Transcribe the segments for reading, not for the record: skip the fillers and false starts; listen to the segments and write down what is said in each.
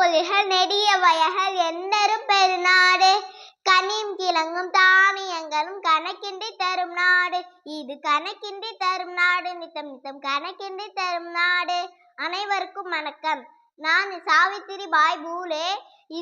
பொழிகள் நெடிய வயல்கள் எண்ணரும் பெருநாடு. கனியும் கிழங்கும் தானியங்களும் கணக்கின்றி தரும் நாடு. இது கணக்கின்றி தரும் நாடு, நித்தம் நித்தம் கணக்கின்றி தரும் நாடு. அனைவருக்கும் வணக்கம். நான் சாவித்திரிபாய் பூலே,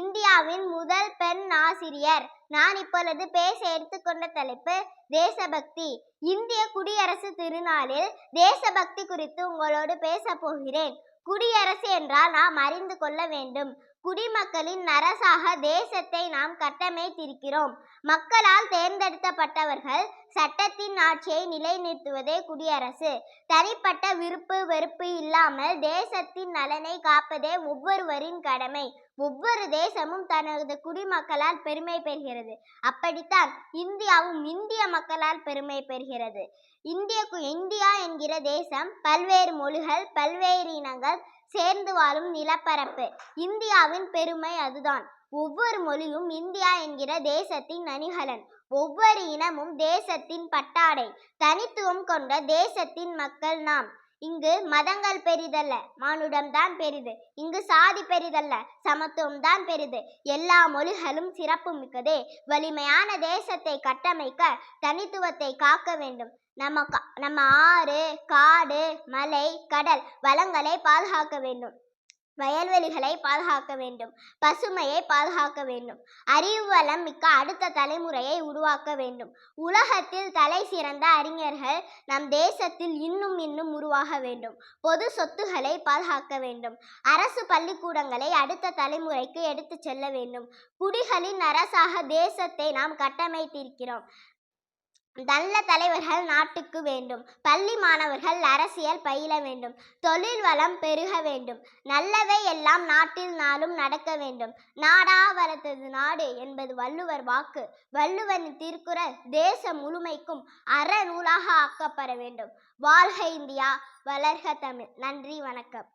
இந்தியாவின் முதல் பெண் ஆசிரியர். நான் இப்பொழுது பேச எடுத்துக்கொண்ட தலைப்பு தேசபக்தி. இந்திய குடியரசு திருநாளில் தேசபக்தி குறித்து உங்களோடு பேச போகிறேன். குடியரசு என்றால் நாம் அறிந்து கொள்ள வேண்டும். குடிமக்களின் அரசாக தேசத்தை நாம் கட்டமைத்திருக்கிறோம். மக்களால் தேர்ந்தெடுக்கப்பட்டவர்கள் சட்டத்தின் ஆட்சியை நிலைநிறுத்துவதே குடியரசு. தனிப்பட்ட விருப்பு வெறுப்பு இல்லாமல் தேசத்தின் நலனை காப்பதே ஒவ்வொருவரின் கடமை. ஒவ்வொரு தேசமும் தனது குடிமக்களால் பெருமை பெறுகிறது. அப்படித்தான் இந்தியாவும் இந்திய மக்களால் பெருமை பெறுகிறது. இந்தியா என்கிற தேசம் பல்வேறு மொழிகள், பல்வேறு இனங்கள் சேர்ந்து வாழும் நிலப்பரப்பு. இந்தியாவின் பெருமை அதுதான். ஒவ்வொரு மொழியும் இந்தியா என்கிற தேசத்தின் அணிகலன். ஒவ்வொரு இனமும் தேசத்தின் பட்டாடை. தனித்துவம் கொண்ட தேசத்தின் மக்கள் நாம். இங்கு மதங்கள் பெரிதல்ல, மானுடம்தான் பெரிது. இங்கு சாதி பெரிதல்ல, சமத்துவம் தான் பெரிது. எல்லா மொழிகளும் சிறப்பு மிக்கதே. வலிமையான தேசத்தை கட்டமைக்க தனித்துவத்தை காக்க வேண்டும். நம்ம ஆறு, காடு, மலை, கடல் வளங்களை பாதுகாக்க வேண்டும். வயல்வெளிகளை பாதுகாக்க வேண்டும். பசுமையை பாதுகாக்க வேண்டும். அறிவு வளம் மிக்க அடுத்த தலைமுறையை உருவாக்க வேண்டும். உலகத்தில் தலை சிறந்த அறிஞர்கள் நம் தேசத்தில் இன்னும் இன்னும் உருவாக வேண்டும். பொது சொத்துக்களை பாதுகாக்க வேண்டும். அரசு பள்ளிக்கூடங்களை அடுத்த தலைமுறைக்கு எடுத்து செல்ல வேண்டும். குடிகளின் அரசாக தேசத்தை நாம் கட்டமைத்திருக்கிறோம். நல்ல தலைவர்கள் நாட்டுக்கு வேண்டும். பள்ளி மாணவர்கள் அரசியல் பயில வேண்டும். தொழில் வளம் பெருக வேண்டும். நல்லவை எல்லாம் நாட்டில் நாளும் நடக்க வேண்டும். நாடா வளர்த்தது நாடு என்பது வள்ளுவர் வாக்கு. வள்ளுவரின் திருக்குறள் தேசம் முழுமைக்கும் அறநூலாக ஆக்கப்பட வேண்டும். வாழ்க இந்தியா, வளர்க தமிழ். நன்றி, வணக்கம்.